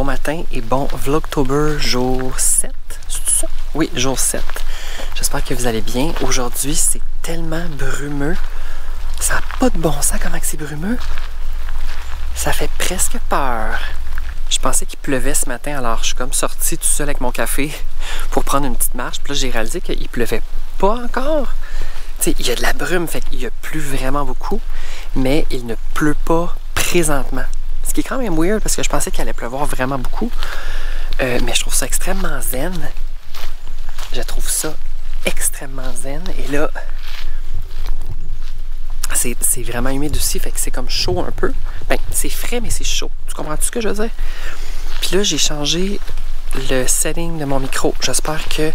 bon matin et bon Vlogtober jour 7. C'est ça? Oui, jour 7. J'espère que vous allez bien. Aujourd'hui, c'est tellement brumeux. Ça n'a pas de bon sens comment c'est brumeux. Ça fait presque peur. Je pensais qu'il pleuvait ce matin, alors je suis comme sortie tout seul avec mon café pour prendre une petite marche. Puis là, j'ai réalisé qu'il pleuvait pas encore. Tu sais, il y a de la brume, fait qu'il y a plus vraiment beaucoup, mais il ne pleut pas présentement. Ce qui est quand même weird parce que je pensais qu'il allait pleuvoir vraiment beaucoup. Mais je trouve ça extrêmement zen. Je trouve ça extrêmement zen. Et là, c'est vraiment humide aussi, fait que c'est comme chaud un peu. Ben, c'est frais, mais c'est chaud. Tu comprends-tu ce que je veux dire? Puis là, j'ai changé le setting de mon micro. J'espère que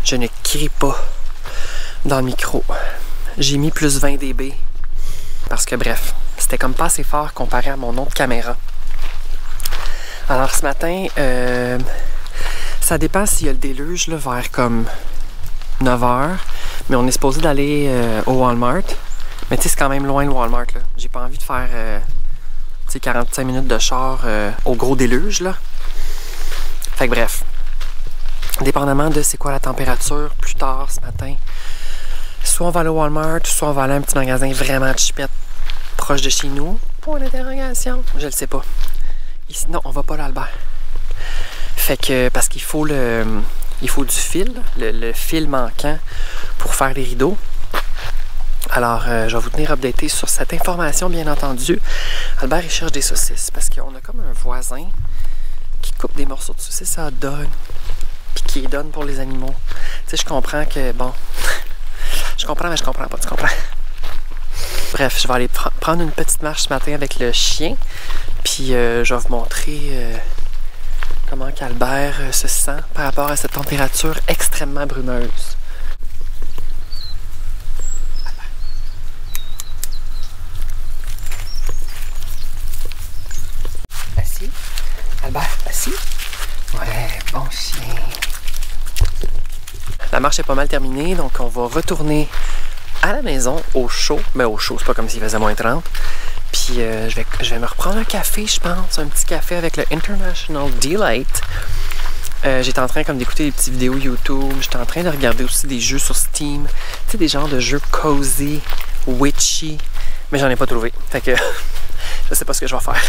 je ne crie pas dans le micro. J'ai mis plus 20 dB. Parce que bref, c'était comme pas assez fort comparé à mon autre caméra. Alors ce matin, ça dépend s'il y a le déluge là, vers comme 9h. Mais on est supposé d'aller au Walmart. Mais tu sais, c'est quand même loin le Walmart, là. J'ai pas envie de faire 45 minutes de char au gros déluge, là. Fait que bref. Dépendamment de c'est quoi la température, plus tard ce matin, soit on va aller au Walmart, soit on va aller à un petit magasin vraiment cheapette proche de chez nous. Point d'interrogation. Je le sais pas. Ici, non, on va pas là, Albert. Fait que, parce qu'il faut il faut du fil, le fil manquant pour faire les rideaux. Alors, je vais vous tenir updaté sur cette information, bien entendu. Albert, il cherche des saucisses parce qu'on a comme un voisin qui coupe des morceaux de saucisses à hot dog puis qui les donne pour les animaux. Tu sais, je comprends que, bon, je comprends, mais je comprends pas, tu comprends? Bref, je vais aller prendre une petite marche ce matin avec le chien, puis je vais vous montrer comment qu'Albert se sent par rapport à cette température extrêmement brumeuse. Assis? Albert, assis? Ouais, bon chien. La marche est pas mal terminée, donc on va retourner à la maison au chaud. Mais au chaud, c'est pas comme s'il faisait moins 30. Puis je vais me reprendre un café, je pense. Un petit café avec le International Delight. J'étais en train comme d'écouter des petites vidéos YouTube. J'étais en train de regarder aussi des jeux sur Steam. Tu sais, des genres de jeux cozy, witchy. Mais j'en ai pas trouvé. Fait que je sais pas ce que je vais faire.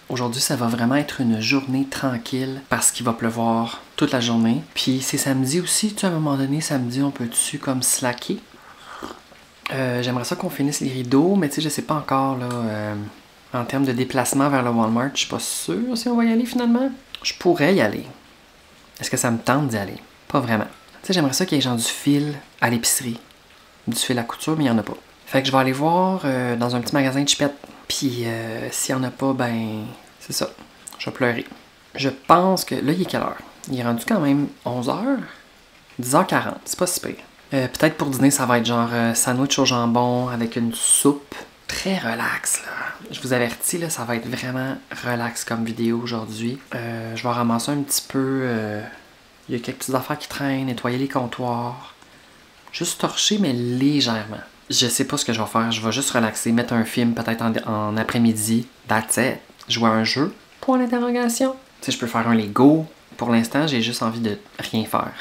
Aujourd'hui, ça va vraiment être une journée tranquille parce qu'il va pleuvoir toute la journée. Puis c'est samedi aussi, tu sais, à un moment donné, samedi, on peut-tu comme slacker? J'aimerais ça qu'on finisse les rideaux, mais tu sais, je sais pas encore, là, en termes de déplacement vers le Walmart, je suis pas sûre si on va y aller finalement. Je pourrais y aller. Est-ce que ça me tente d'y aller? Pas vraiment. Tu sais, j'aimerais ça qu'il y ait genre du fil à l'épicerie. Du fil à couture, mais il y en a pas. Fait que je vais aller voir dans un petit magasin de chipette. Puis s'il n'y en a pas, ben c'est ça. Je vais pleurer. Je pense que... Là, il est quelle heure? Il est rendu quand même 11h? 10h40. C'est pas si pire. Peut-être pour dîner, ça va être genre sandwich au jambon avec une soupe. Très relax, là. Je vous avertis, là, ça va être vraiment relax comme vidéo aujourd'hui. Je vais ramasser un petit peu... il y a quelques petites affaires qui traînent, nettoyer les comptoirs. Juste torcher, mais légèrement. Je sais pas ce que je vais faire. Je vais juste relaxer, mettre un film peut-être en après-midi. That's it. Jouer à un jeu. Point d'interrogation. Tu sais, je peux faire un Lego. Pour l'instant, j'ai juste envie de rien faire.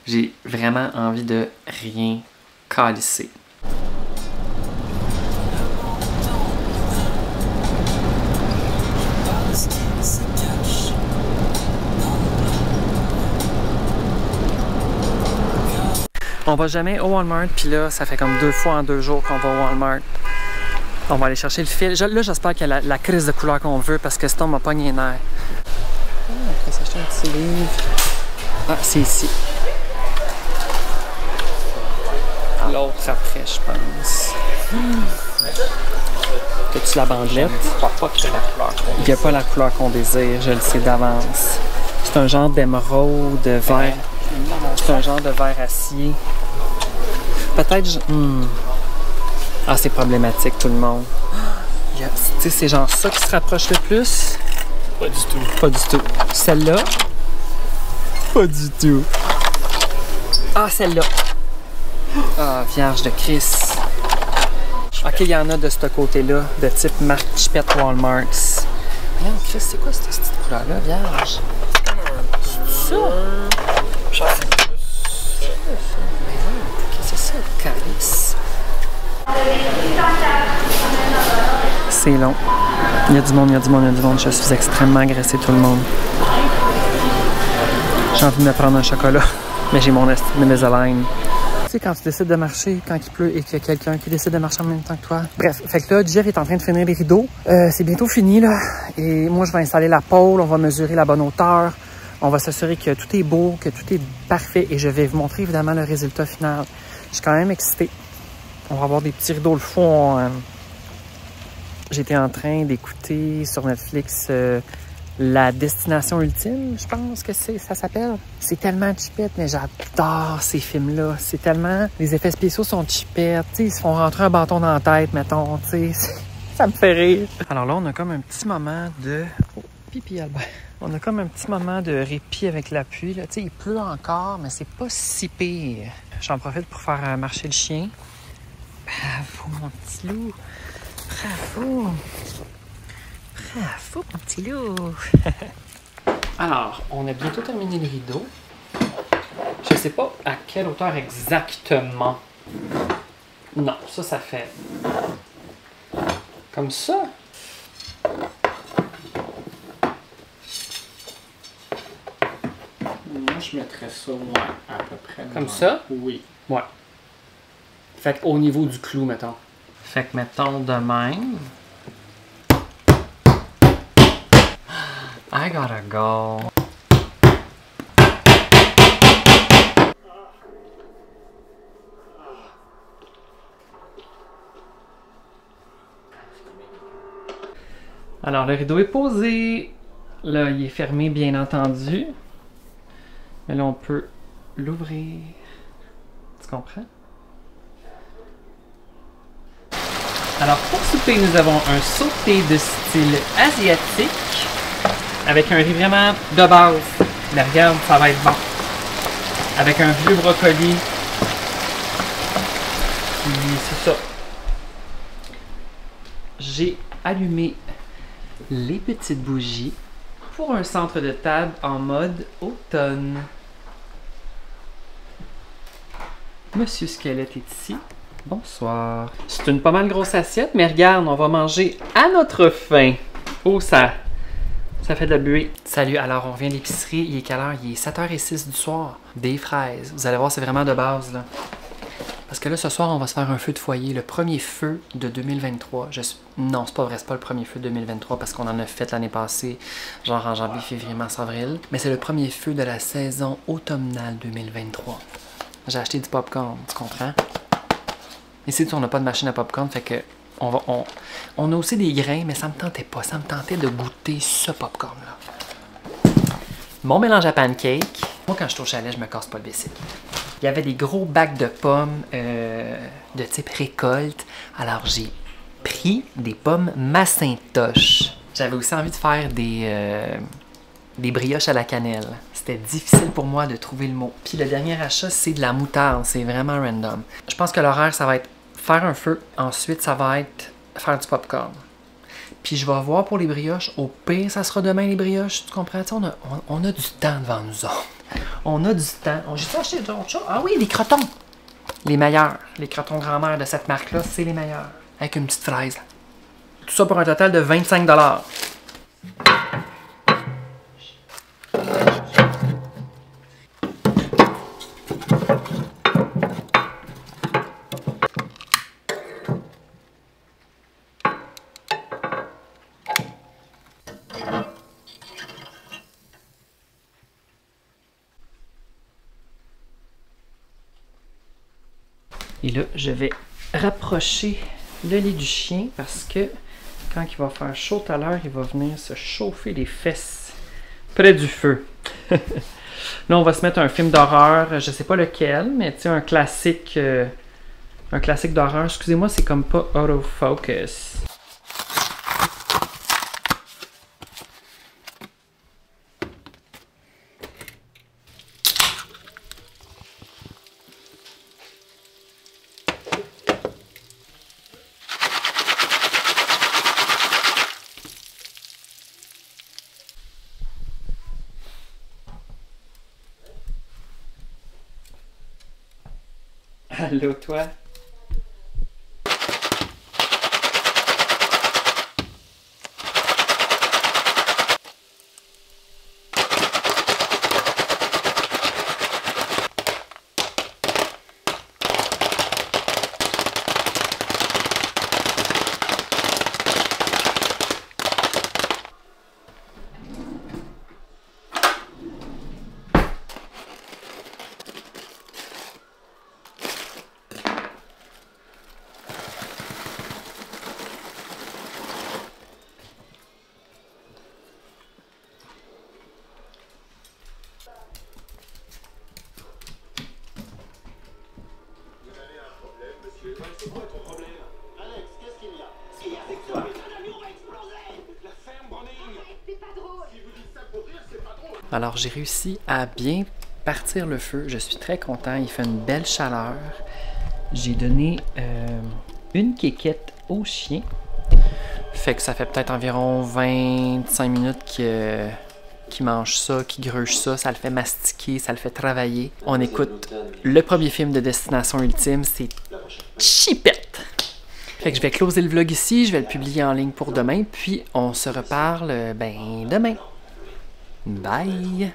J'ai vraiment envie de rien calisser. On va jamais au Walmart, puis là, ça fait comme 2 fois en 2 jours qu'on va au Walmart. On va aller chercher le fil. Là, j'espère qu'il y a la crise de couleur qu'on veut, parce que sinon, on m'a pogné les nerfs. On va s'acheter un petit livre. Ah, c'est ici. L'autre après, je pense. As-tu la bandelette? Je crois pas qu'il y a la couleur. Il n'y a pas la couleur qu'on désire, je le sais d'avance. C'est un genre d'émeraude, de vert. C'est un genre de verre acier. Peut-être... Ah, c'est problématique, tout le monde. Tu sais, c'est genre ça qui se rapproche le plus? Pas du tout. Pas du tout. Celle-là? Pas du tout. Ah, celle-là. Ah, Vierge de Christ. Ok, il y en a de ce côté-là, de type marque Chipette Walmart. Regarde, Chris, c'est quoi cette petite couleur-là, vierge. C'est ça? J'en sais plus. Qu'est-ce que c'est ça, le calice? C'est long. Il y a du monde, il y a du monde, il y a du monde. Je suis extrêmement agressé, tout le monde. J'ai envie de me prendre un chocolat, mais j'ai mon estime de Invisalign. Tu sais, quand tu décides de marcher, quand il pleut et qu'il y a quelqu'un qui décide de marcher en même temps que toi. Bref, fait que là, Jeff est en train de finir les rideaux. C'est bientôt fini, là. Et moi, je vais installer la pôle, on va mesurer la bonne hauteur. On va s'assurer que tout est beau, que tout est parfait. Et je vais vous montrer, évidemment, le résultat final. Je suis quand même excitée. On va avoir des petits rideaux le fond. J'étais en train d'écouter sur Netflix La Destination Ultime, je pense que ça s'appelle. C'est tellement cheapette, mais j'adore ces films-là. C'est tellement... Les effets spéciaux sont cheapettes. Tu sais, ils se font rentrer un bâton dans la tête, mettons. Tu sais, ça me fait rire. Alors là, on a comme un petit moment de... Oh, pipi, Albert. On a comme un petit moment de répit avec la pluie. Tu sais, il pleut encore, mais c'est pas si pire. J'en profite pour faire marcher le chien. Bravo, mon petit loup. Bravo. Bravo, mon petit loup. Alors, on a bientôt terminé le rideau. Je sais pas à quelle hauteur exactement. Non, ça fait comme ça. Moi, je mettrais ça, ouais, à peu près. Comme ça? Oui. Ouais. Fait qu'au niveau du clou, mettons. Fait que mettons de même. I gotta go. Alors, le rideau est posé. Là, il est fermé, bien entendu. Mais là, on peut l'ouvrir. Tu comprends? Alors, pour souper, nous avons un sauté de style asiatique avec un riz vraiment de base. Mais regarde, ça va être bon. Avec un vieux brocoli. Puis, c'est ça. J'ai allumé les petites bougies pour un centre de table en mode automne. Monsieur Squelette est ici. Bonsoir. C'est une pas mal grosse assiette, mais regarde, on va manger à notre faim. Oh, ça fait de la buée. Salut, alors on vient de l'épicerie. Il est quelle heure? Il est 7h06 du soir. Des fraises. Vous allez voir, c'est vraiment de base, là. Parce que là, ce soir, on va se faire un feu de foyer. Le premier feu de 2023. Non, c'est pas vrai, c'est pas le premier feu de 2023 parce qu'on en a fait l'année passée, genre en janvier, février, mars, avril. Mais c'est le premier feu de la saison automnale 2023. J'ai acheté du popcorn, tu comprends? Ici, on n'a pas de machine à popcorn, fait que on a aussi des grains, mais ça me tentait pas. Ça me tentait de goûter ce popcorn-là. Mon mélange à pancake. Moi, quand je suis au chalet, je me casse pas le bicycle. Il y avait des gros bacs de pommes de type récolte. Alors, j'ai pris des pommes Massintosh. J'avais aussi envie de faire des brioches à la cannelle. C'était difficile pour moi de trouver le mot. Puis le dernier achat, c'est de la moutarde. C'est vraiment random. Je pense que l'horaire, ça va être faire un feu. Ensuite, ça va être faire du popcorn. Puis je vais voir pour les brioches. Au pire, ça sera demain les brioches. Tu comprends? On a du temps devant nous autres. On a du temps. J'ai acheté d'autres choses. Ah oui, les crotons. Les meilleurs. Les crotons grand-mère de cette marque-là, c'est les meilleurs. Avec une petite fraise. Tout ça pour un total de 25 $. Et là, je vais rapprocher le lit du chien parce que quand il va faire chaud tout à l'heure, il va venir se chauffer les fesses près du feu. Là, on va se mettre un film d'horreur, je sais pas lequel, mais tu sais, un classique d'horreur. Excusez-moi, c'est comme pas autofocus. Allô, toi? C'est quoi ton problème? Alex, qu'est-ce qu'il y a? Ce qu'il y a, c'est que ton avion va exploser! La ferme, Browning! C'est pas drôle. Si vous dites ça pour rire, c'est pas drôle! Alors, j'ai réussi à bien partir le feu. Je suis très content. Il fait une belle chaleur. J'ai donné une quéquette au chien. Fait que ça fait peut-être environ 25 minutes qu'il mange ça, qu'il gruge ça. Ça le fait mastiquer, ça le fait travailler. On écoute le premier film de Destination Ultime. C'est Chipette! Fait que je vais closer le vlog ici. Je vais le publier en ligne pour demain. Puis on se reparle demain. Bye!